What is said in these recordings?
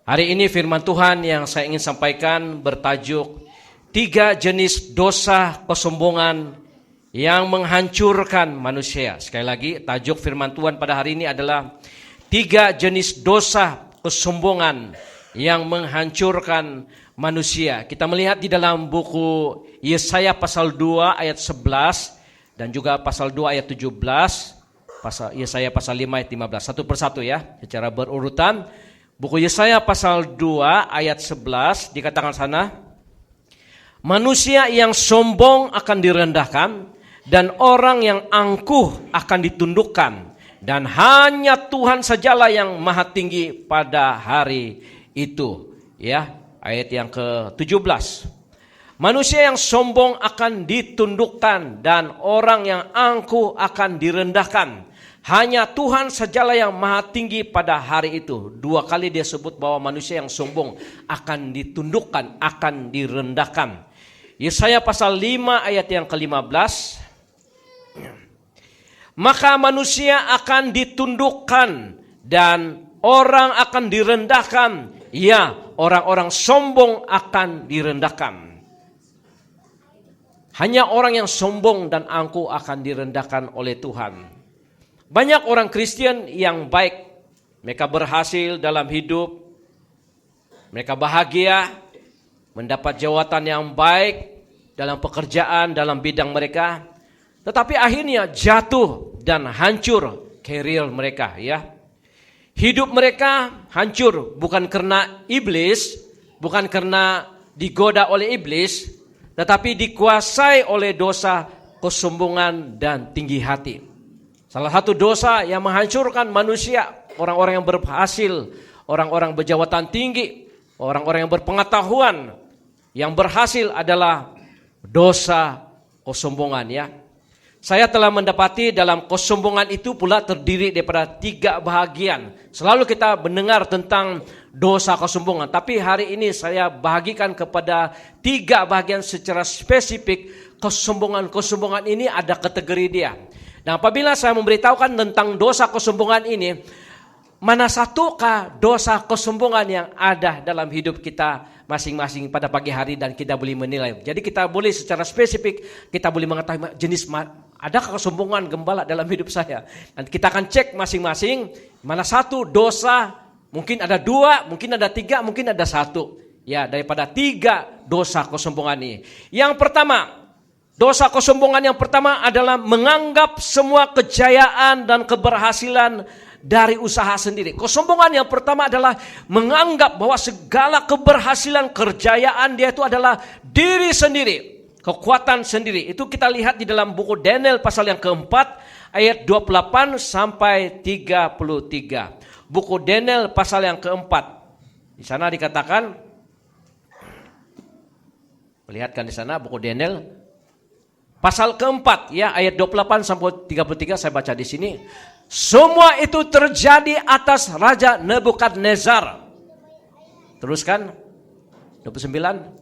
Hari ini firman Tuhan yang saya ingin sampaikan bertajuk 3 jenis dosa kesombongan yang menghancurkan manusia. Sekali lagi, tajuk firman Tuhan pada hari ini adalah 3 jenis dosa kesombongan yang menghancurkan manusia. Kita melihat di dalam buku Yesaya pasal 2 ayat 11 dan juga pasal 2 ayat 17, Yesaya pasal 5 ayat 15. Satu persatu ya, secara berurutan. Buku Yesaya pasal 2 ayat 11 dikatakan sana, manusia yang sombong akan direndahkan dan orang yang angkuh akan ditundukkan, dan hanya Tuhan sajalah yang maha tinggi pada hari itu. Ya, ayat yang ke-17. Manusia yang sombong akan ditundukkan dan orang yang angkuh akan direndahkan. Hanya Tuhan sajalah yang maha tinggi pada hari itu. 2 kali dia sebut bahwa manusia yang sombong akan ditundukkan, akan direndahkan. Yesaya pasal 5 ayat yang ke-15. Maka manusia akan ditundukkan dan orang akan direndahkan. Ya, orang-orang sombong akan direndahkan. Hanya orang yang sombong dan angkuh akan direndahkan oleh Tuhan. Banyak orang Kristen yang baik, mereka berhasil dalam hidup, mereka bahagia, mendapat jawatan yang baik dalam pekerjaan, dalam bidang mereka, tetapi akhirnya jatuh dan hancur karir mereka ya. Hidup mereka hancur bukan karena iblis, bukan karena digoda oleh iblis, tetapi dikuasai oleh dosa kesombongan dan tinggi hati. Salah satu dosa yang menghancurkan manusia, orang-orang yang berhasil, orang-orang berjawatan tinggi, orang-orang yang berpengetahuan, yang berhasil adalah dosa kesombongan ya. Saya telah mendapati dalam kesombongan itu pula terdiri daripada 3 bahagian. Selalu kita mendengar tentang dosa kesombongan, tapi hari ini saya bahagikan kepada 3 bahagian secara spesifik. Kesombongan-kesombongan ini ada kategori dia. Nah, apabila saya memberitahukan tentang dosa kesombongan ini, mana satukah dosa kesombongan yang ada dalam hidup kita masing-masing pada pagi hari dan kita boleh menilai. Jadi kita boleh secara spesifik, kita boleh mengetahui jenis adakah kesombongan gembala dalam hidup saya. Dan kita akan cek masing-masing mana satu dosa, mungkin ada 2, mungkin ada 3, mungkin ada 1. Ya, daripada 3 dosa kesombongan ini. Yang pertama, dosa kesombongan yang pertama adalah menganggap semua kejayaan dan keberhasilan dari usaha sendiri. Kesombongan yang pertama adalah menganggap bahwa segala keberhasilan, kejayaan dia itu adalah diri sendiri, kekuatan sendiri. Itu kita lihat di dalam buku Daniel pasal yang keempat ayat 28 sampai 33. Buku Daniel pasal yang keempat. Di sana dikatakan, lihatkan di sana buku Daniel pasal keempat ya, ayat 28 sampai 33 saya baca di sini. Semua itu terjadi atas Raja Nebukadnezar. Teruskan 29.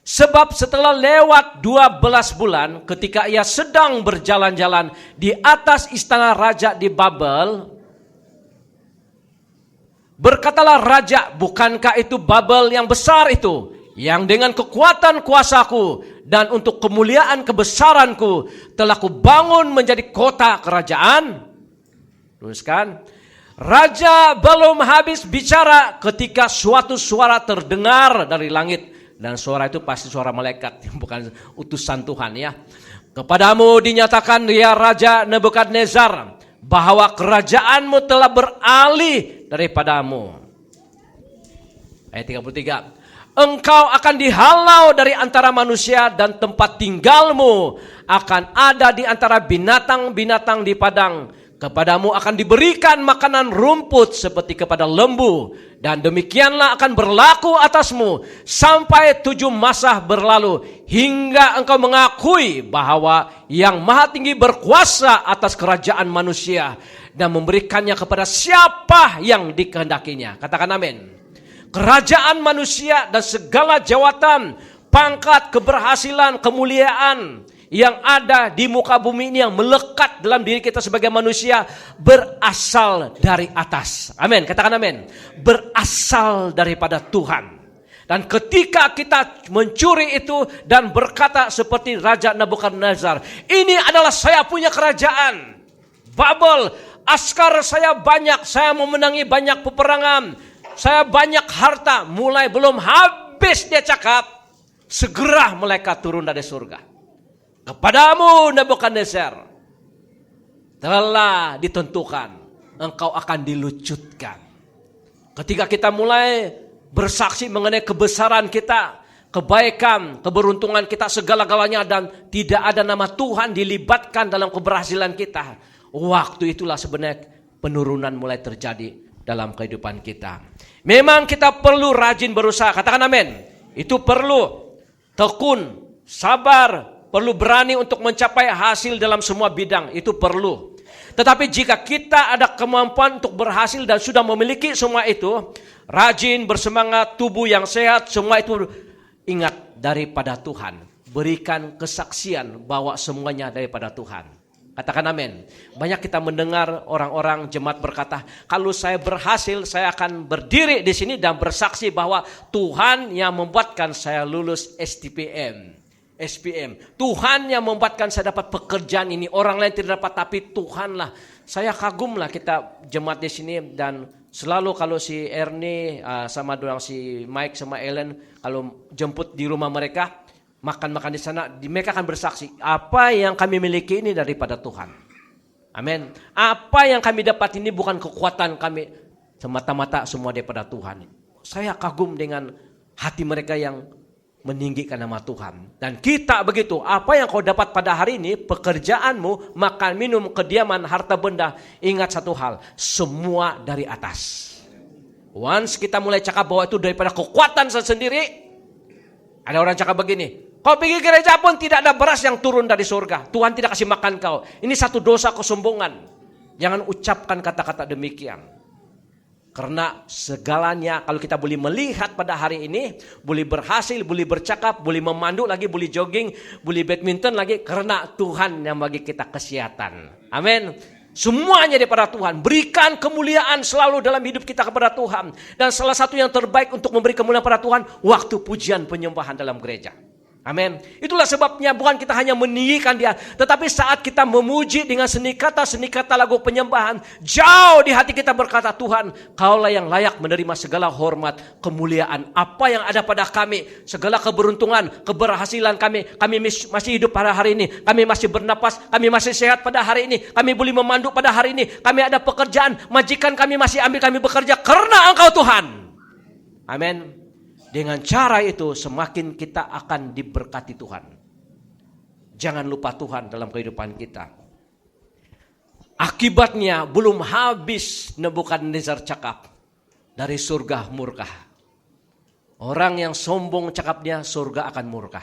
Sebab setelah lewat 12 bulan ketika ia sedang berjalan-jalan di atas istana raja di Babel, berkatalah raja, bukankah itu Babel yang besar itu, yang dengan kekuatan kuasaku dan untuk kemuliaan kebesaranku telah kubangun menjadi kota kerajaan. Teruskan. Raja belum habis bicara ketika suatu suara terdengar dari langit. Dan suara itu pasti suara malaikat, bukan utusan Tuhan ya. Kepadamu dinyatakan ya Raja Nebukadnezar, bahwa kerajaanmu telah beralih daripadamu. Ayat 33. Engkau akan dihalau dari antara manusia dan tempat tinggalmu akan ada di antara binatang-binatang di padang. Kepadamu akan diberikan makanan rumput seperti kepada lembu. Dan demikianlah akan berlaku atasmu sampai 7 masa berlalu. Hingga engkau mengakui bahwa yang maha tinggi berkuasa atas kerajaan manusia. Dan memberikannya kepada siapa yang dikehendakinya. Katakan amin. Kerajaan manusia dan segala jawatan, pangkat, keberhasilan, kemuliaan yang ada di muka bumi ini yang melekat dalam diri kita sebagai manusia berasal dari atas. Amin, katakan amin. Berasal daripada Tuhan. Dan ketika kita mencuri itu dan berkata seperti Raja Nebukadnezar, ini adalah saya punya kerajaan Babel, askar saya banyak, saya memenangi banyak peperangan, saya banyak harta. Mulai belum habis dia cakap, segera malaikat turun dari surga. Kepadamu Nebukadnezar telah ditentukan engkau akan dilucutkan. Ketika kita mulai bersaksi mengenai kebesaran kita, kebaikan, keberuntungan kita, segala-galanya, dan tidak ada nama Tuhan dilibatkan dalam keberhasilan kita, waktu itulah sebenarnya penurunan mulai terjadi dalam kehidupan kita. Memang kita perlu rajin berusaha, katakan amin. Itu perlu tekun, sabar, perlu berani untuk mencapai hasil dalam semua bidang, itu perlu. Tetapi jika kita ada kemampuan untuk berhasil dan sudah memiliki semua itu, rajin, bersemangat, tubuh yang sehat, semua itu ingat daripada Tuhan. Berikan kesaksian bahwa semuanya daripada Tuhan. Katakan amin. Banyak kita mendengar orang-orang jemaat berkata, kalau saya berhasil, saya akan berdiri di sini dan bersaksi bahwa Tuhan yang membuatkan saya lulus SPM. Tuhan yang membuatkan saya dapat pekerjaan ini. Orang lain tidak dapat, tapi Tuhanlah. Saya kagumlah kita jemaat di sini, dan selalu kalau si Ernie sama dorang si Mike sama Ellen kalau jemput di rumah mereka, makan-makan di sana, mereka akan bersaksi, apa yang kami miliki ini daripada Tuhan. Amin. Apa yang kami dapat ini bukan kekuatan kami, semata-mata semua daripada Tuhan. Saya kagum dengan hati mereka yang meninggikan nama Tuhan. Dan kita begitu, apa yang kau dapat pada hari ini, pekerjaanmu, makan, minum, kediaman, harta benda, ingat satu hal, semua dari atas. Once kita mulai cakap bahwa itu daripada kekuatan sendiri, ada orang cakap begini, kau pergi gereja pun tidak ada beras yang turun dari surga, Tuhan tidak kasih makan kau. Ini satu dosa kesombongan. Jangan ucapkan kata-kata demikian. Karena segalanya kalau kita boleh melihat pada hari ini, boleh berhasil, boleh bercakap, boleh memandu lagi, boleh jogging, boleh badminton lagi, karena Tuhan yang bagi kita kesehatan. Amin. Semuanya daripada Tuhan. Berikan kemuliaan selalu dalam hidup kita kepada Tuhan. Dan salah satu yang terbaik untuk memberi kemuliaan pada Tuhan, waktu pujian penyembahan dalam gereja. Amin. Itulah sebabnya bukan kita hanya meninggikan dia, tetapi saat kita memuji dengan seni kata lagu penyembahan, jauh di hati kita berkata, Tuhan, Kaulah yang layak menerima segala hormat, kemuliaan, apa yang ada pada kami, segala keberuntungan, keberhasilan kami masih hidup pada hari ini, kami masih bernapas, kami masih sehat pada hari ini, kami boleh memandu pada hari ini, kami ada pekerjaan, majikan kami masih ambil kami bekerja karena Engkau Tuhan. Amin. Dengan cara itu semakin kita akan diberkati Tuhan. Jangan lupa Tuhan dalam kehidupan kita. Akibatnya belum habis Nebukadnezar cakap, dari surga murka. Orang yang sombong cakapnya surga akan murka.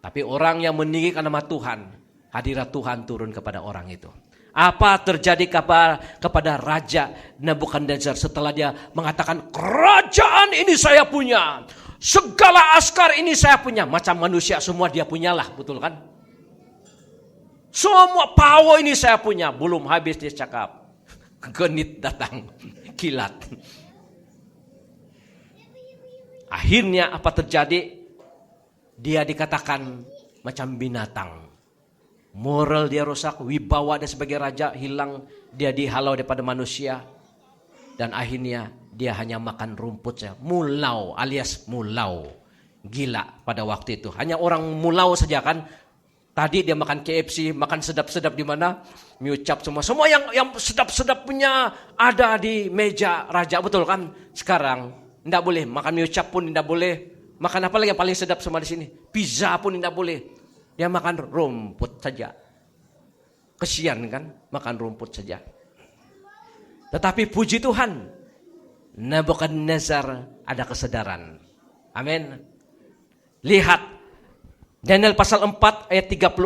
Tapi orang yang meninggikan nama Tuhan, hadirat Tuhan turun kepada orang itu. Apa terjadi kepada Raja Nebukadnezar setelah dia mengatakan, kerajaan ini saya punya, segala askar ini saya punya. Macam manusia semua dia punyalah, betul kan? Semua power ini saya punya. Belum habis dia cakap, genit datang, kilat. Akhirnya apa terjadi? Dia dikatakan macam binatang. Moral dia rusak, wibawa dia sebagai raja hilang, dia dihalau daripada manusia. Dan akhirnya dia hanya makan rumput saja. Mulau alias mulau. Gila pada waktu itu. Hanya orang mulau saja kan. Tadi dia makan KFC, makan sedap-sedap di mana? Miucap semua. Semua yang sedap-sedap punya ada di meja raja, betul kan? Sekarang tidak boleh. Makan miucap pun tidak boleh. Makan apa lagi yang paling sedap semua di sini? Pizza pun tidak boleh. Dia makan rumput saja. Kesian kan, makan rumput saja. Tetapi puji Tuhan, Nebukadnezar ada kesadaran. Amin. Lihat, Daniel pasal 4 ayat 34.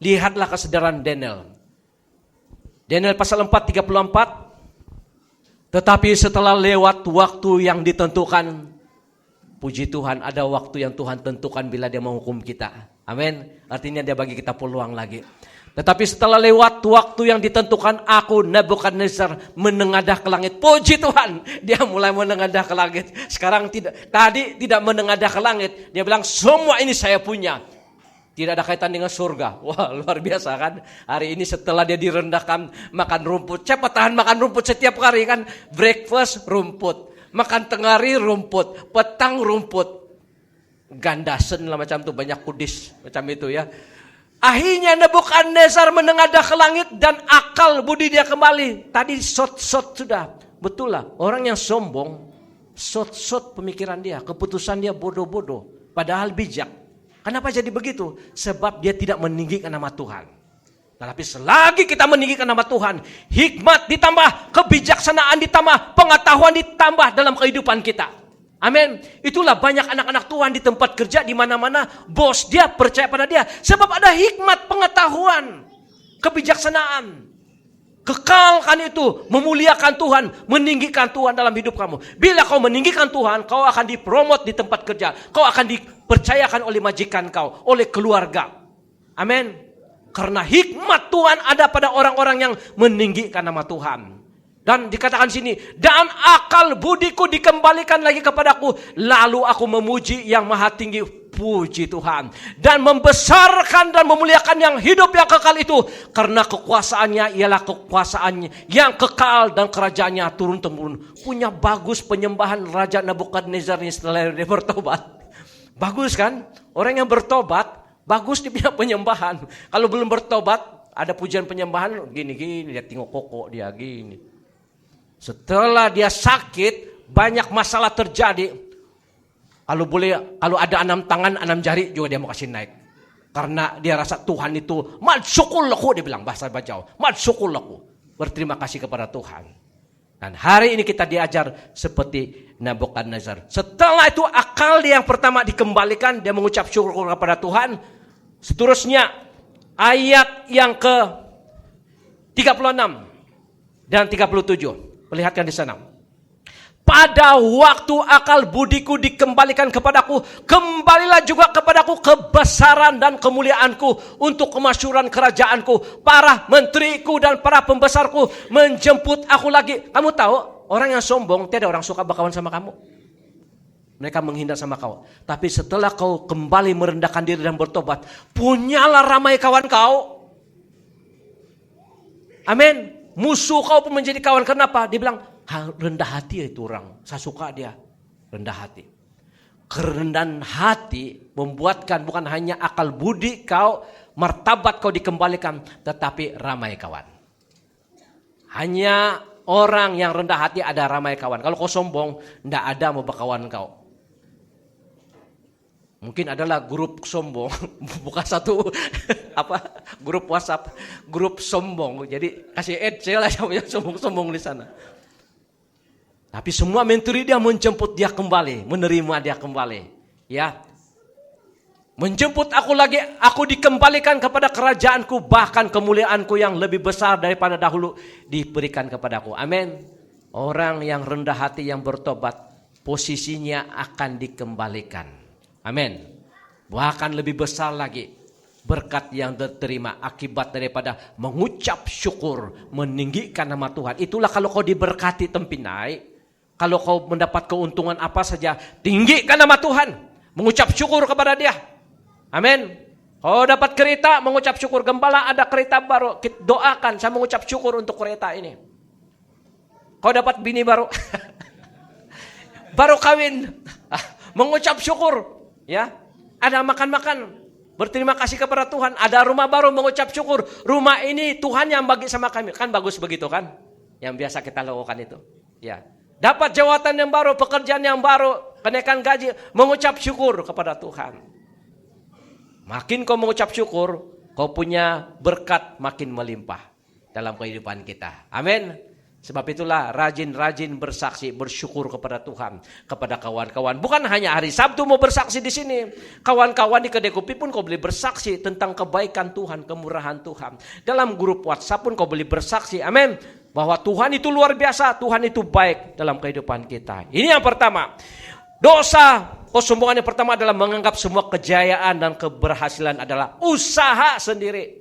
Lihatlah kesadaran Daniel. Daniel pasal 4, 34. Tetapi setelah lewat waktu yang ditentukan, puji Tuhan, ada waktu yang Tuhan tentukan bila dia menghukum kita. Amin. Artinya dia bagi kita peluang lagi. Tetapi setelah lewat waktu yang ditentukan, aku Nebukadnezar menengadah ke langit. Puji Tuhan, dia mulai menengadah ke langit. Sekarang tidak, tadi tidak menengadah ke langit. Dia bilang semua ini saya punya. Tidak ada kaitan dengan surga. Wah, luar biasa kan. Hari ini setelah dia direndahkan makan rumput. Siapa tahan makan rumput setiap hari kan. Breakfast rumput. Makan tengah hari rumput. Petang rumput. Gandasen lah macam itu. Banyak kudis macam itu ya. Akhirnya Nebukadnezar menengadah ke langit dan akal budi dia kembali. Tadi shot sudah. Betul lah. Orang yang sombong. Shot pemikiran dia. Keputusan dia bodoh-bodoh. Padahal bijak. Kenapa jadi begitu? Sebab dia tidak meninggikan nama Tuhan. Tetapi selagi kita meninggikan nama Tuhan, hikmat ditambah, kebijaksanaan ditambah, pengetahuan ditambah dalam kehidupan kita. Amin. Itulah banyak anak-anak Tuhan di tempat kerja, di mana-mana bos dia percaya pada dia. Sebab ada hikmat, pengetahuan, kebijaksanaan. Kekalkan itu, memuliakan Tuhan, meninggikan Tuhan dalam hidup kamu. Bila kau meninggikan Tuhan, kau akan dipromot di tempat kerja. Kau akan dipercayakan oleh majikan kau, oleh keluarga. Amin. Karena hikmat Tuhan ada pada orang-orang yang meninggikan nama Tuhan. Dan dikatakan sini, dan akal budiku dikembalikan lagi kepadaku. Lalu aku memuji yang maha tinggi. Puji Tuhan. Dan membesarkan dan memuliakan yang hidup yang kekal itu. Karena kekuasaannya ialah kekuasaannya yang kekal dan kerajaannya turun-temurun. Punya bagus penyembahan Raja Nebukadnezar ini setelah dia bertobat. Bagus kan? Orang yang bertobat, bagus dia punya penyembahan. Kalau belum bertobat, ada pujian penyembahan gini-gini. Dia tengok kokok dia gini. Setelah dia sakit, banyak masalah terjadi. Kalau ada 6 tangan, 6 jari juga dia mau kasih naik. Karena dia rasa Tuhan itu, madsukul laku, dia bilang bahasa Bajau. Madsukul laku. Berterima kasih kepada Tuhan. Dan hari ini kita diajar seperti Nebukadnezar. Setelah itu akal dia yang pertama dikembalikan, dia mengucap syukur kepada Tuhan. Seterusnya ayat yang ke 36 dan 37. Perlihatkan di sana. Pada waktu akal budiku dikembalikan kepadaku, kembalilah juga kepadaku kebesaran dan kemuliaanku untuk kemasyhuran kerajaanku. Para menteriku dan para pembesarku menjemput aku lagi. Kamu tahu, orang yang sombong, tidak orang suka berkawan sama kamu. Mereka menghindar sama kau. Tapi setelah kau kembali merendahkan diri dan bertobat, punyalah ramai kawan kau. Amin. Musuh kau pun menjadi kawan. Kenapa? Dia bilang, rendah hati itu orang. Saya suka dia. Rendah hati. Kerendahan hati membuatkan bukan hanya akal budi kau, martabat kau dikembalikan, tetapi ramai kawan. Hanya orang yang rendah hati ada ramai kawan. Kalau kau sombong, tidak ada mau berkawan kau. Mungkin adalah grup sombong, bukan satu grup WhatsApp, grup sombong. Jadi kasih saya lah yang sombong di sana. Tapi semua menteri dia menjemput dia kembali, menerima dia kembali. Ya. Menjemput aku lagi, aku dikembalikan kepada kerajaanku, bahkan kemuliaanku yang lebih besar daripada dahulu diberikan kepadaku. Amin. Orang yang rendah hati yang bertobat, posisinya akan dikembalikan. Amin. Bahkan lebih besar lagi berkat yang diterima akibat daripada mengucap syukur, meninggikan nama Tuhan. Itulah kalau kau diberkati tempinai. Kalau kau mendapat keuntungan apa saja, tinggikan nama Tuhan. Mengucap syukur kepada dia. Amin. Kau dapat kereta, mengucap syukur. Gembala ada kereta baru, doakan saya mengucap syukur untuk kereta ini. Kau dapat bini baru. Baru kawin. Mengucap syukur. Ya, ada makan-makan. Berterima kasih kepada Tuhan. Ada rumah baru, mengucap syukur. Rumah ini Tuhan yang bagi sama kami. Kan bagus begitu kan? Yang biasa kita lakukan itu. Ya. Dapat jawatan yang baru, pekerjaan yang baru, kenaikan gaji, mengucap syukur kepada Tuhan. Makin kau mengucap syukur, kau punya berkat makin melimpah dalam kehidupan kita. Amin. Sebab itulah rajin-rajin bersaksi, bersyukur kepada Tuhan, kepada kawan-kawan. Bukan hanya hari Sabtu mau bersaksi di sini. Kawan-kawan di Kedai Kopi pun kau boleh bersaksi tentang kebaikan Tuhan, kemurahan Tuhan. Dalam grup WhatsApp pun kau boleh bersaksi. Amin. Bahwa Tuhan itu luar biasa, Tuhan itu baik dalam kehidupan kita. Ini yang pertama. Dosa kesombongan yang pertama adalah menganggap semua kejayaan dan keberhasilan adalah usaha sendiri.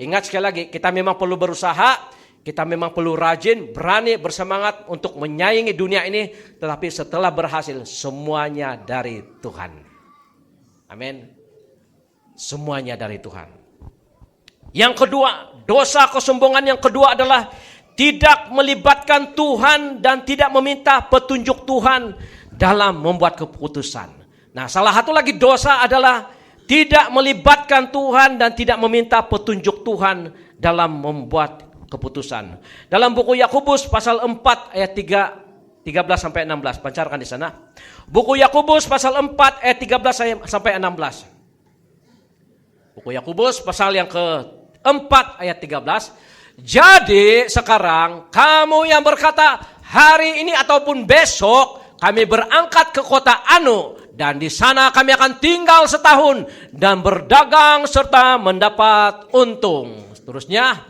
Ingat sekali lagi, kita memang perlu berusaha, kita memang perlu rajin, berani, bersemangat untuk menyaingi dunia ini. Tetapi setelah berhasil, semuanya dari Tuhan. Amin. Semuanya dari Tuhan. Yang kedua, dosa kesombongan yang kedua adalah tidak melibatkan Tuhan dan tidak meminta petunjuk Tuhan dalam membuat keputusan. Nah, salah satu lagi dosa adalah tidak melibatkan Tuhan dan tidak meminta petunjuk Tuhan dalam membuat keputusan. Dalam buku Yakobus pasal 4 ayat 13 sampai 16. Pancarkan di sana. Buku Yakobus pasal 4 ayat 13 sampai 16. Buku Yakobus pasal yang ke-4 ayat 13. Jadi sekarang kamu yang berkata hari ini ataupun besok kami berangkat ke kota Anu dan di sana kami akan tinggal setahun dan berdagang serta mendapat untung. Seterusnya,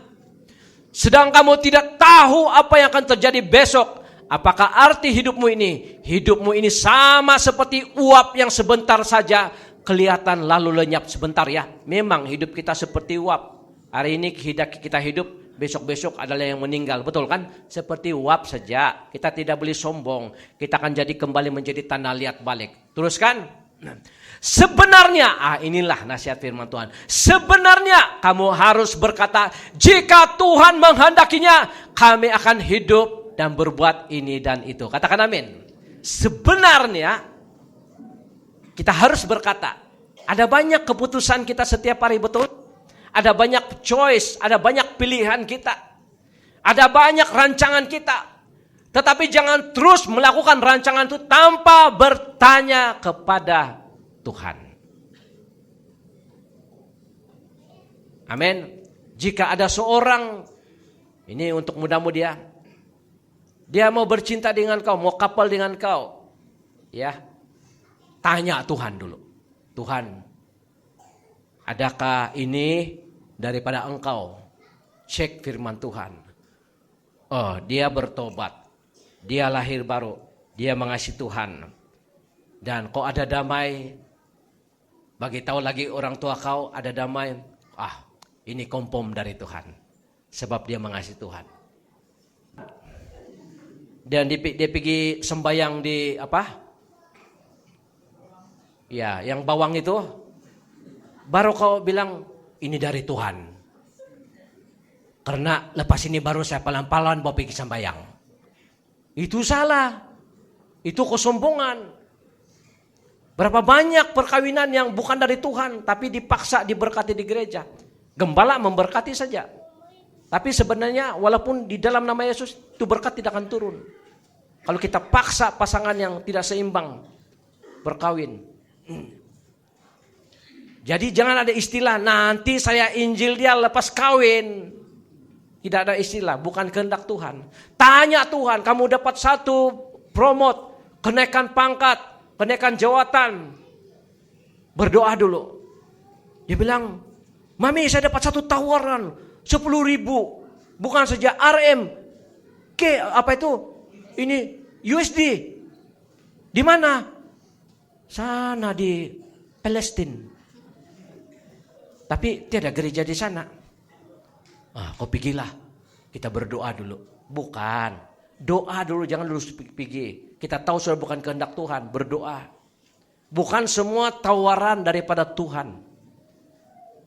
sedang kamu tidak tahu apa yang akan terjadi besok. Apakah arti hidupmu ini? Hidupmu ini sama seperti uap yang sebentar saja kelihatan lalu lenyap sebentar ya. Memang hidup kita seperti uap. Hari ini kita hidup, besok-besok adalah yang meninggal. Betul kan? Seperti uap saja. Kita tidak boleh sombong. Kita akan jadi kembali menjadi tanah liat balik. Teruskan. Sebenarnya, inilah nasihat firman Tuhan. Sebenarnya kamu harus berkata, jika Tuhan menghendakinya, kami akan hidup dan berbuat ini dan itu. Katakan amin. Sebenarnya, kita harus berkata. Ada banyak keputusan kita setiap hari, betul? Ada banyak choice, ada banyak pilihan kita. Ada banyak rancangan kita. Tetapi jangan terus melakukan rancangan itu tanpa bertanya kepada Tuhan. Amin. Jika ada seorang, ini untuk muda-mudi ya, dia mau bercinta dengan kau, mau couple dengan kau, ya, tanya Tuhan dulu. Tuhan, adakah ini daripada engkau? Cek firman Tuhan. Oh, dia bertobat. Dia lahir baru. Dia mengasihi Tuhan. Dan kau ada damai. Bagi tahu lagi orang tua kau ada damai. Ini kompom dari Tuhan. Sebab dia mengasihi Tuhan. Dan dia pergi sembayang di apa? Ya, yang bawang itu. Baru kau bilang, ini dari Tuhan. Karena lepas ini baru saya pelan-pelan mau pergi sembayang. Itu salah. Itu kesombongan. Berapa banyak perkawinan yang bukan dari Tuhan, tapi dipaksa diberkati di gereja. Gembala memberkati saja. Tapi sebenarnya walaupun di dalam nama Yesus, itu berkat tidak akan turun. Kalau kita paksa pasangan yang tidak seimbang berkawin. Jadi jangan ada istilah, nanti saya injil dia lepas kawin. Tidak ada istilah, bukan kehendak Tuhan. Tanya Tuhan, kamu dapat satu promote, kenaikan pangkat, kenaikan jawatan. Berdoa dulu. Dia bilang, Mami saya dapat satu tawaran, 10.000. Bukan saja RM. Apa itu? Ini USD. Di mana? Sana di Palestina. Tapi tiada gereja di sana. Kau pergilah. Kita berdoa dulu. Bukan. Doa dulu, jangan dulu pergi. Kita tahu sudah bukan kehendak Tuhan. Berdoa. Bukan semua tawaran daripada Tuhan.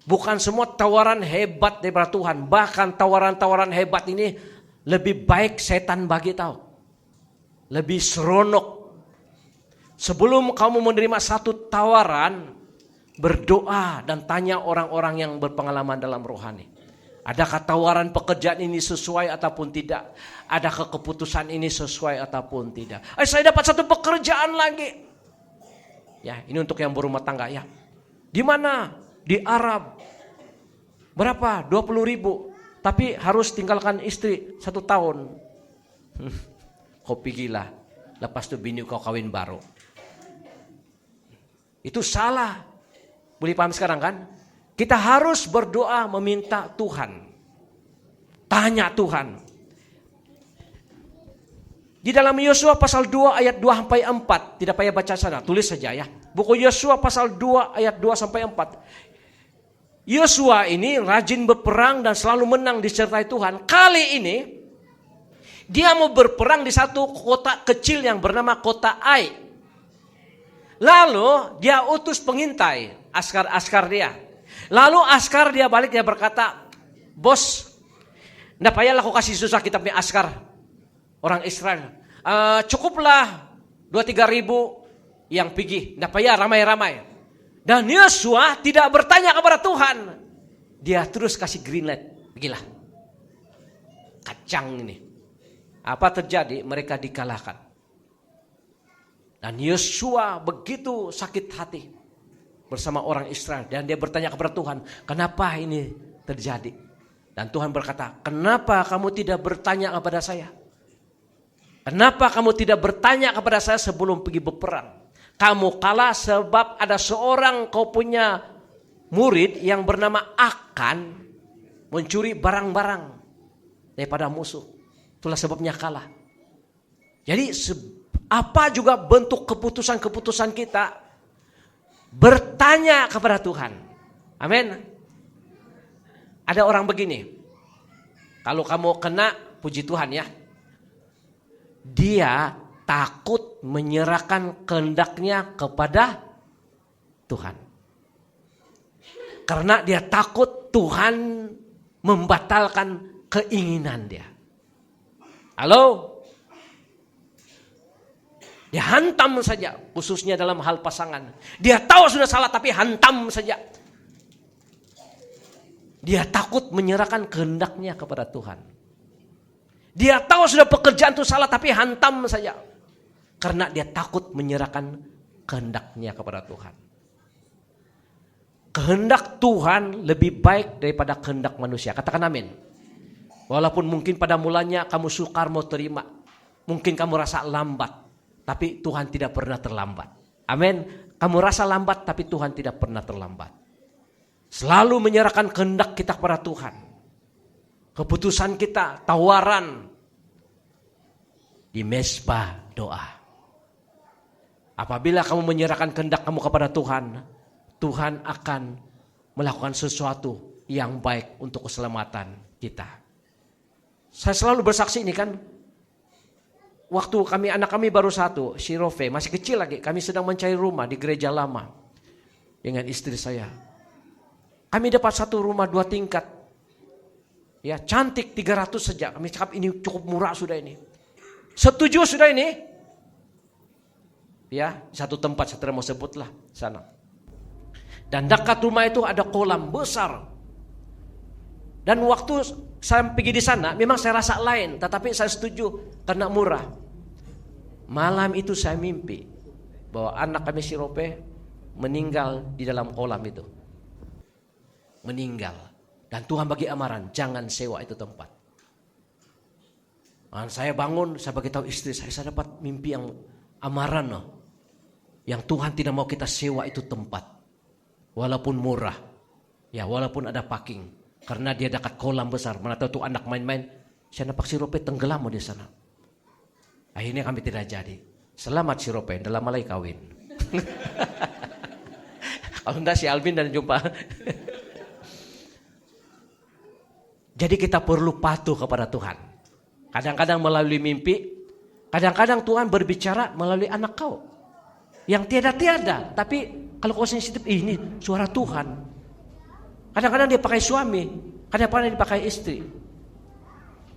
Bukan semua tawaran hebat daripada Tuhan. Bahkan tawaran-tawaran hebat ini lebih baik setan bagi tahu. Lebih seronok. Sebelum kamu menerima satu tawaran, berdoa dan tanya orang-orang yang berpengalaman dalam rohani. Adakah tawaran pekerjaan ini sesuai ataupun tidak? Adakah keputusan ini sesuai ataupun tidak? Saya dapat satu pekerjaan lagi. Ya, ini untuk yang berumah tangga ya. Di mana? Di Arab. Berapa? 20.000. Tapi harus tinggalkan istri 1 tahun. Kau pergilah. Lepas itu bini kau kawin baru. Itu salah. Boleh paham sekarang kan? Kita harus berdoa meminta Tuhan. Tanya Tuhan. Di dalam Yosua pasal 2 ayat 2 sampai 4. Tidak payah baca sana, tulis saja ya. Buku Yosua pasal 2 ayat 2 sampai 4. Yosua ini rajin berperang dan selalu menang disertai Tuhan. Kali ini dia mau berperang di satu kota kecil yang bernama kota Ai. Lalu dia utus pengintai, askar dia. Lalu askar dia balik, dia berkata, bos, nggak payah lah kau kasih susah kita punya askar orang Israel. Cukuplah 2-3 ribu yang pergi, nggak payah ramai-ramai. Dan Yosua tidak bertanya kepada Tuhan. Dia terus kasih green light. Pergilah. Kacang ini. Apa terjadi? Mereka dikalahkan. Dan Yosua begitu sakit hati bersama orang Israel. Dan dia bertanya kepada Tuhan, kenapa ini terjadi? Dan Tuhan berkata, kenapa kamu tidak bertanya kepada saya? Kenapa kamu tidak bertanya kepada saya sebelum pergi berperang? Kamu kalah sebab ada seorang kau punya murid yang bernama Akan mencuri barang-barang daripada musuh. Itulah sebabnya kalah. Jadi apa juga bentuk keputusan-keputusan kita, bertanya kepada Tuhan. Amin. Ada orang begini, kalau kamu kena, puji Tuhan ya, dia takut menyerahkan kehendaknya kepada Tuhan. Karena dia takut Tuhan membatalkan keinginan dia. Halo? Dia hantam saja, khususnya dalam hal pasangan. Dia tahu sudah salah tapi hantam saja. Dia takut menyerahkan kehendaknya kepada Tuhan. Dia tahu sudah pekerjaan itu salah tapi hantam saja. Karena dia takut menyerahkan kehendaknya kepada Tuhan. Kehendak Tuhan lebih baik daripada kehendak manusia. Katakan amin. Walaupun mungkin pada mulanya kamu sukar mau terima. Mungkin kamu rasa lambat. Tapi Tuhan tidak pernah terlambat. Amin. Kamu rasa lambat tapi Tuhan tidak pernah terlambat. Selalu menyerahkan kehendak kita kepada Tuhan. Keputusan kita, tawaran di mezbah doa. Apabila kamu menyerahkan kehendak kamu kepada Tuhan, Tuhan akan melakukan sesuatu yang baik untuk keselamatan kita. Saya selalu bersaksi ini kan, waktu anak kami baru satu, si Rofe, masih kecil lagi, kami sedang mencari rumah di gereja lama dengan istri saya. Kami dapat satu rumah 2 tingkat, ya cantik 300 saja. Kami cakap ini cukup murah sudah ini. Setuju sudah ini? Ya, satu tempat saya tidak mau sebutlah sana. Dan dekat rumah itu ada kolam besar. Dan waktu saya pergi di sana, memang saya rasa lain, tetapi saya setuju karena murah. Malam itu saya mimpi bahwa anak kami si Rope meninggal di dalam kolam itu. Meninggal. Dan Tuhan bagi amaran, jangan sewa itu tempat. Dan saya bangun, saya beritahu istri saya dapat mimpi yang amaran loh. Yang Tuhan tidak mau kita sewa itu tempat. Walaupun murah. Ya walaupun ada parking. Karena dia dekat kolam besar. Mana tahu tuh anak main-main. Saya nampak si Rope tenggelam di sana. Akhirnya kami tidak jadi. Selamat si Rope, dalam malai kawin. Kalau enggak si Alvin dan jumpa. Jadi kita perlu patuh kepada Tuhan. Kadang-kadang melalui mimpi. Kadang-kadang Tuhan berbicara melalui anak kau. Yang tiada-tiada. Tapi kalau kau sensitif, ini suara Tuhan. Kadang-kadang dia pakai suami. Kadang-kadang dia pakai istri.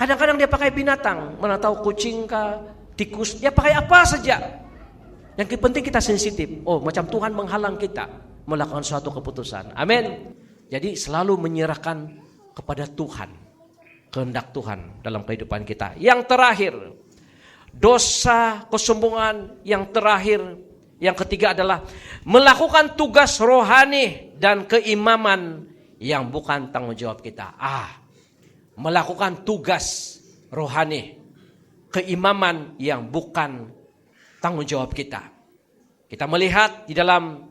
Kadang-kadang dia pakai binatang. Mana tahu kucing kah, tikus. Dia pakai apa saja. Yang penting kita sensitif. Oh macam Tuhan menghalang kita melakukan suatu keputusan. Amin. Jadi selalu menyerahkan kepada Tuhan. Kehendak Tuhan dalam kehidupan kita. Yang terakhir. Dosa, kesombongan yang terakhir. Yang ketiga adalah melakukan tugas rohani dan keimaman yang bukan tanggung jawab kita. Melakukan tugas rohani, keimaman yang bukan tanggung jawab kita. Kita melihat di dalam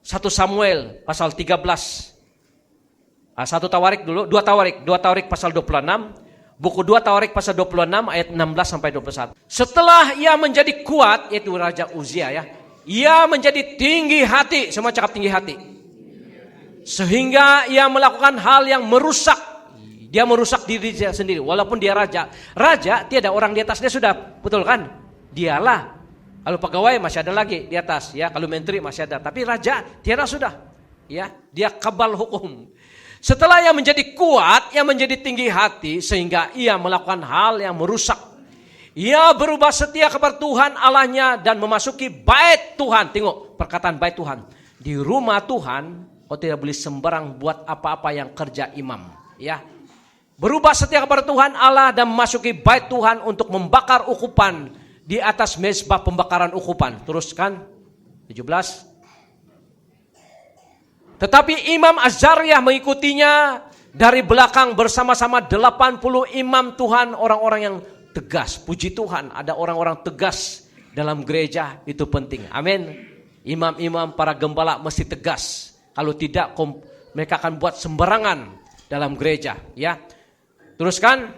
1 Samuel pasal 13. 2 Tawarik pasal 26. Buku 2 Tawarik pasal 26 ayat 16 sampai 21. Setelah ia menjadi kuat, yaitu Raja Uzia ya. Ia menjadi tinggi hati, semua cakap tinggi hati. Sehingga ia melakukan hal yang merusak. Dia merusak diri dia sendiri, walaupun dia raja. Raja tiada orang di atasnya sudah, betul kan? Dialah. Kalau pegawai masih ada lagi di atas ya, kalau menteri masih ada, tapi raja tiada sudah. Ya, dia kabal hukum. Setelah ia menjadi kuat, ia menjadi tinggi hati sehingga ia melakukan hal yang merusak. Ia berubah setia kepada Tuhan Allahnya dan memasuki bait Tuhan. Tengok perkataan bait Tuhan. Di rumah Tuhan, kau tidak boleh sembarang buat apa-apa yang kerja imam. Ya, berubah setia kepada Tuhan Allah dan memasuki bait Tuhan untuk membakar ukupan di atas mezbah pembakaran ukupan. Teruskan 17. Tetapi Imam Azariah mengikutinya dari belakang bersama-sama 80 imam Tuhan, orang-orang yang tegas. Puji Tuhan, ada orang-orang tegas dalam gereja, itu penting. Amin. Imam-imam para gembala mesti tegas. Kalau tidak mereka akan buat sembarangan dalam gereja, ya. Teruskan.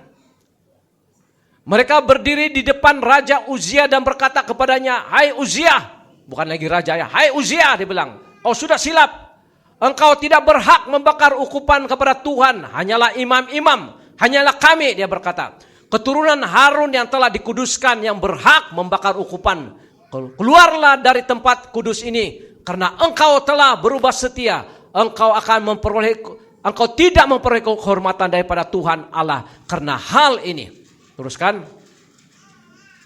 Mereka berdiri di depan Raja Uzia dan berkata kepadanya, "Hai Uzia," bukan lagi raja ya. "Hai Uzia," dia bilang, "kau sudah silap. Engkau tidak berhak membakar ukupan kepada Tuhan. Hanyalah imam-imam, hanyalah kami," dia berkata, "keturunan Harun yang telah dikuduskan yang berhak membakar ukupan. Keluarlah dari tempat kudus ini, karena engkau telah berubah setia. Engkau tidak memperoleh kehormatan daripada Tuhan Allah karena hal ini." Teruskan.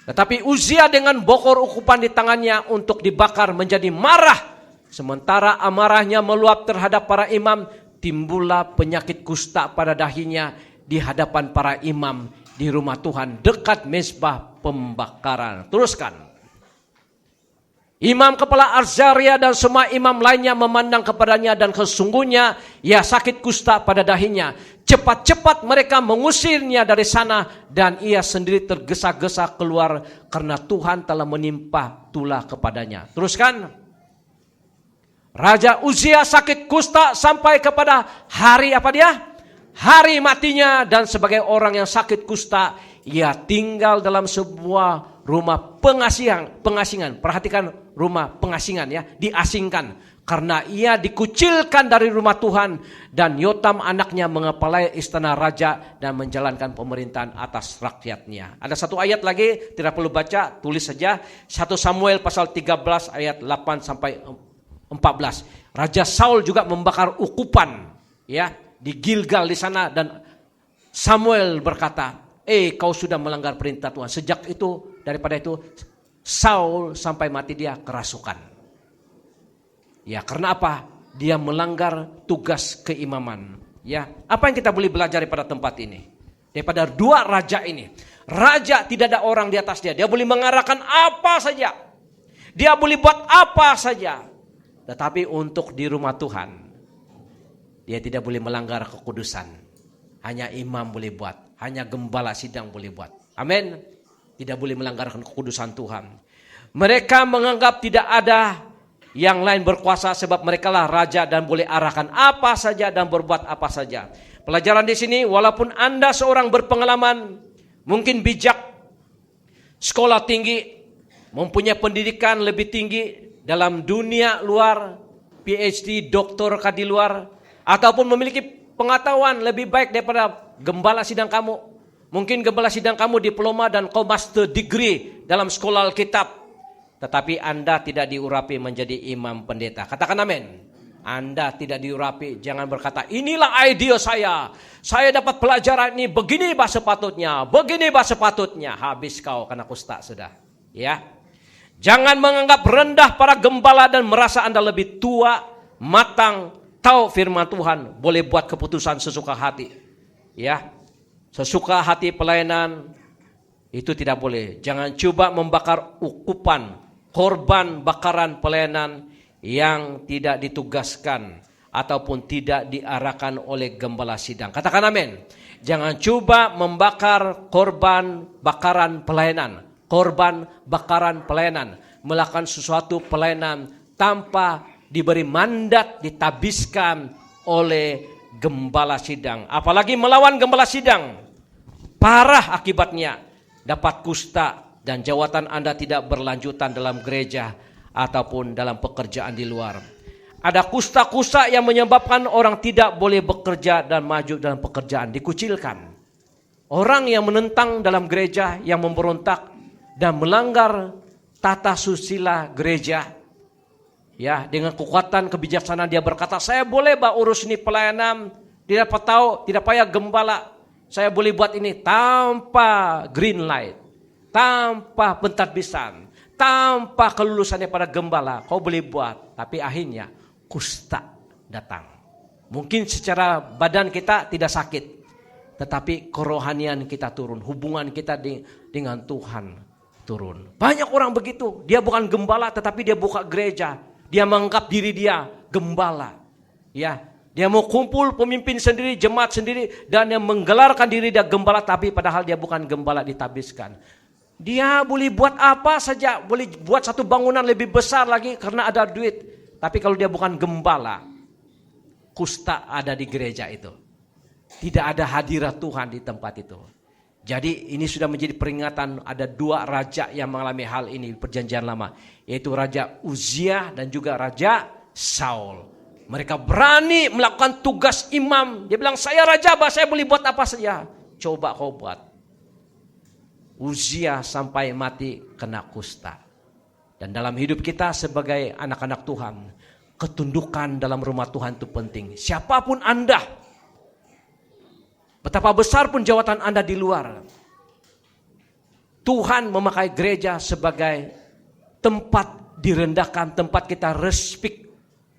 Tetapi Uzia dengan bokor ukupan di tangannya untuk dibakar menjadi marah. Sementara amarahnya meluap terhadap para imam, timbullah penyakit kusta pada dahinya di hadapan para imam di rumah Tuhan dekat mezbah pembakaran. Teruskan. Imam kepala Azariah dan semua imam lainnya memandang kepadanya dan sesungguhnya ia sakit kusta pada dahinya. Cepat-cepat mereka mengusirnya dari sana dan ia sendiri tergesa-gesa keluar karena Tuhan telah menimpa tulah kepadanya. Teruskan. Raja Uzia sakit kusta sampai kepada hari apa dia? Hari matinya, dan sebagai orang yang sakit kusta, ia tinggal dalam sebuah rumah pengasingan. Perhatikan rumah pengasingan ya, diasingkan. Karena ia dikucilkan dari rumah Tuhan dan Yotam anaknya mengepalai istana raja dan menjalankan pemerintahan atas rakyatnya. Ada satu ayat lagi, tidak perlu baca, tulis saja. 1 Samuel pasal 13 ayat 8 sampai 14. Raja Saul juga membakar ukupan ya di Gilgal di sana dan Samuel berkata, kau sudah melanggar perintah Tuhan." Sejak itu, daripada itu Saul sampai mati dia kerasukan. Ya, karena apa? Dia melanggar tugas keimaman. Ya, apa yang kita boleh belajar daripada tempat ini? Daripada dua raja ini. Raja tidak ada orang di atas dia. Dia boleh mengarahkan apa saja. Dia boleh buat apa saja. Tetapi untuk di rumah Tuhan, dia tidak boleh melanggar kekudusan. Hanya imam boleh buat. Hanya gembala sidang boleh buat. Amin. Tidak boleh melanggar kekudusan Tuhan. Mereka menganggap tidak ada yang lain berkuasa sebab mereka lah raja dan boleh arahkan apa saja dan berbuat apa saja. Pelajaran di sini, walaupun Anda seorang berpengalaman, mungkin bijak, sekolah tinggi, mempunyai pendidikan lebih tinggi dalam dunia luar, PhD, doktor di luar, ataupun memiliki pengetahuan lebih baik daripada gembala sidang kamu. Mungkin gembala sidang kamu diploma dan kau master degree dalam sekolah Alkitab. Tetapi Anda tidak diurapi menjadi imam pendeta. Katakan amin. Anda tidak diurapi. Jangan berkata, inilah idea saya. Saya dapat pelajaran ini. Begini bah sepatutnya. Begini bah sepatutnya. Habis kau karena kusta sudah. Ya. Jangan menganggap rendah para gembala dan merasa Anda lebih tua, matang, tahu firman Tuhan. Boleh buat keputusan sesuka hati. Ya. Sesuka hati pelayanan. Itu tidak boleh. Jangan coba membakar ukupan, korban bakaran pelayanan yang tidak ditugaskan ataupun tidak diarahkan oleh gembala sidang. Katakan amin. Jangan coba membakar korban bakaran pelayanan. Korban bakaran pelayanan. Melakukan sesuatu pelayanan tanpa diberi mandat, ditabiskan oleh gembala sidang. Apalagi melawan gembala sidang. parah akibatnya. Dapat kusta dan jawatan Anda tidak berlanjutan dalam gereja ataupun dalam pekerjaan di luar. Ada kusta-kusta yang menyebabkan orang tidak boleh bekerja dan maju dalam pekerjaan, dikucilkan. Orang yang menentang dalam gereja, yang memberontak dan melanggar tata susila gereja, ya, dengan kekuatan kebijaksanaan dia berkata, saya boleh urus ini pelayanan, tidak payah gembala, saya boleh buat ini tanpa green light, tanpa pentadbisan, tanpa kelulusannya pada gembala, kau boleh buat. Tapi akhirnya kusta datang. Mungkin secara badan kita tidak sakit, tetapi kerohanian kita turun, hubungan kita dengan Tuhan turun. Banyak orang begitu, dia bukan gembala tetapi dia buka gereja. Dia menganggap diri dia gembala. Ya, dia mau kumpul pemimpin sendiri, jemaat sendiri, dan yang menggelarkan diri dia gembala, tapi padahal dia bukan gembala, ditabiskan. Dia boleh buat apa saja, boleh buat satu bangunan lebih besar lagi karena ada duit. Tapi kalau dia bukan gembala, kusta ada di gereja itu. Tidak ada hadirat Tuhan di tempat itu. Jadi ini sudah menjadi peringatan, ada dua raja yang mengalami hal ini di perjanjian lama. Yaitu Raja Uzia dan juga Raja Saul. Mereka berani melakukan tugas imam. Dia bilang, saya raja, saya boleh buat apa saja. Coba kau buat. Uzia sampai mati kena kusta. Dan dalam hidup kita sebagai anak-anak Tuhan, ketundukan dalam rumah Tuhan itu penting. Siapapun Anda, betapa besar pun jawatan Anda di luar, Tuhan memakai gereja sebagai tempat direndahkan, tempat kita respect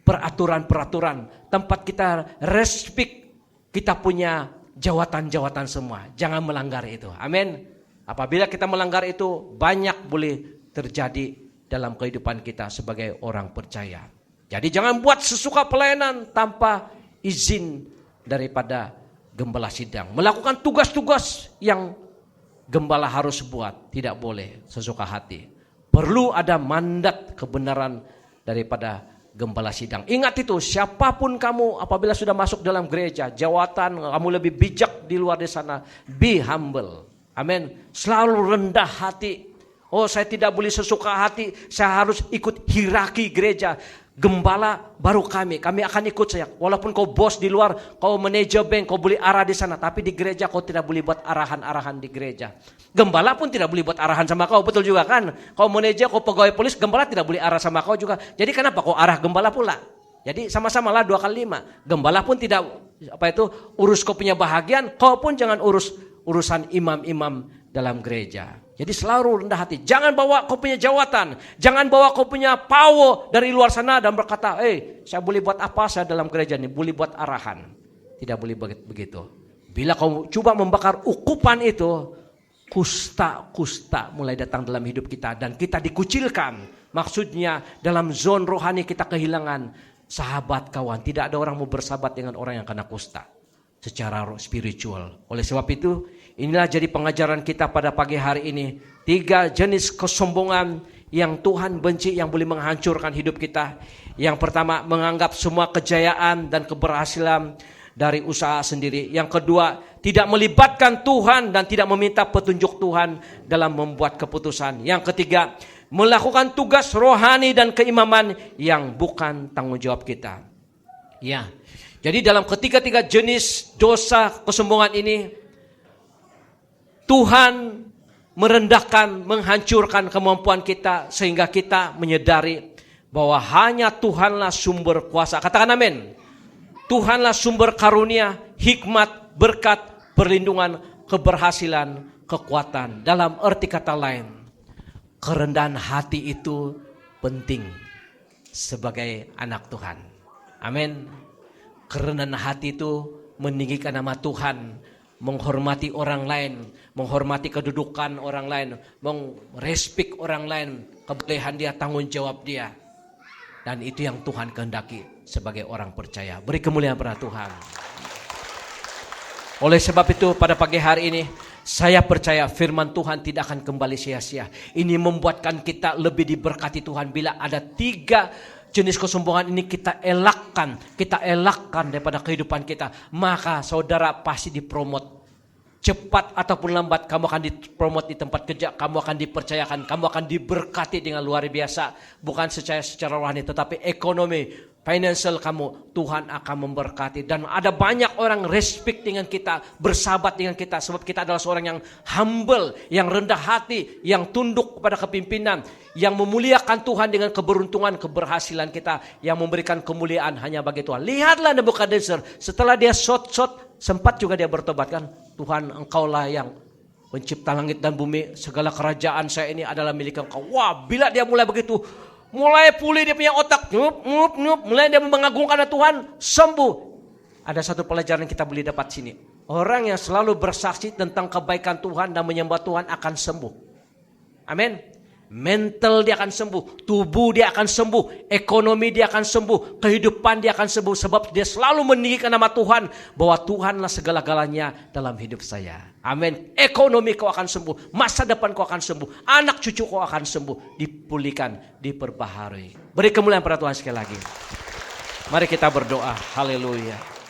peraturan-peraturan, tempat kita respect kita punya jawatan-jawatan semua. Jangan melanggar itu. Amin. Apabila kita melanggar itu, banyak boleh terjadi dalam kehidupan kita sebagai orang percaya. Jadi jangan buat sesuka pelayanan tanpa izin daripada gembala sidang. Melakukan tugas-tugas yang gembala harus buat, tidak boleh sesuka hati. Perlu ada mandat kebenaran daripada gembala sidang. Ingat itu, siapapun kamu apabila sudah masuk dalam gereja, jawatan kamu lebih bijak di luar di sana, be humble. Amin. Selalu rendah hati. Oh, saya tidak boleh sesuka hati, saya harus ikut hierarki gereja. Gembala baru kami akan ikut saya. Walaupun kau bos di luar, kau manajer bank, kau boleh arah di sana, tapi di gereja kau tidak boleh buat arahan-arahan di gereja. Gembala pun tidak boleh buat arahan sama kau, betul juga kan? Kau manajer, kau pegawai polis, gembala tidak boleh arah sama kau juga. Jadi kenapa kau arah gembala pula? Jadi sama-sama lah 2 kali 5. Gembala pun tidak urus kau punya bahagian, kau pun jangan urus urusan imam-imam dalam gereja. Jadi selalu rendah hati. Jangan bawa kau punya jawatan. Jangan bawa kau punya power dari luar sana dan berkata, saya boleh buat apa saya dalam gereja ini. Boleh buat arahan. Tidak boleh begitu. Bila kau coba membakar ukupan itu, kusta-kusta mulai datang dalam hidup kita. Dan kita dikucilkan. Maksudnya dalam zon rohani kita kehilangan sahabat kawan. Tidak ada orang mau bersahabat dengan orang yang kena kusta. Secara spiritual. Oleh sebab itu, inilah jadi pengajaran kita pada pagi hari ini. 3 jenis kesombongan yang Tuhan benci, yang boleh menghancurkan hidup kita. Yang pertama, menganggap semua kejayaan dan keberhasilan dari usaha sendiri. Yang kedua, tidak melibatkan Tuhan dan tidak meminta petunjuk Tuhan dalam membuat keputusan. Yang ketiga, melakukan tugas rohani dan keimaman yang bukan tanggung jawab kita. Ya. Jadi dalam ketiga-tiga jenis dosa kesombongan ini, Tuhan merendahkan, menghancurkan kemampuan kita sehingga kita menyadari bahwa hanya Tuhanlah sumber kuasa. Katakan amin. Tuhanlah sumber karunia, hikmat, berkat, perlindungan, keberhasilan, kekuatan. Dalam arti kata lain, kerendahan hati itu penting sebagai anak Tuhan. Amin. Kerendahan hati itu meninggikan nama Tuhan, menghormati orang lain, menghormati kedudukan orang lain, merespek orang lain, kebolehan dia, tanggung jawab dia. Dan itu yang Tuhan kehendaki sebagai orang percaya. Beri kemuliaan pada Tuhan. Oleh sebab itu pada pagi hari ini, saya percaya firman Tuhan tidak akan kembali sia-sia. Ini membuatkan kita lebih diberkati Tuhan bila ada 3 jenis kesombongan ini kita elakkan daripada kehidupan kita, maka saudara pasti dipromot cepat ataupun lambat kamu akan dipromot di tempat kerja, kamu akan dipercayakan, kamu akan diberkati dengan luar biasa. Bukan secara rohani, tetapi ekonomi, financial kamu, Tuhan akan memberkati. Dan ada banyak orang respect dengan kita, bersahabat dengan kita, sebab kita adalah seorang yang humble, yang rendah hati, yang tunduk kepada kepimpinan, yang memuliakan Tuhan dengan keberuntungan, keberhasilan kita, yang memberikan kemuliaan hanya bagi Tuhan. Lihatlah Nebukadnezar, setelah dia shot, sempat juga dia bertobat kan, Tuhan engkaulah yang pencipta langit dan bumi, segala kerajaan saya ini adalah milik engkau. Wah, bila dia mulai begitu, mulai pulih dia punya otak, mulai dia mengagungkan Tuhan, sembuh. Ada satu pelajaran yang kita boleh dapat sini. Orang yang selalu bersaksi tentang kebaikan Tuhan dan menyembah Tuhan akan sembuh. Amin. Mental dia akan sembuh, tubuh dia akan sembuh, ekonomi dia akan sembuh, kehidupan dia akan sembuh. Sebab dia selalu meninggikan nama Tuhan, bahwa Tuhanlah segala-galanya dalam hidup saya. Amin. Ekonomi kau akan sembuh, masa depan kau akan sembuh, anak cucu kau akan sembuh, dipulihkan, diperbaharui. Beri kemuliaan pada Tuhan sekali lagi. Mari kita berdoa. Haleluya.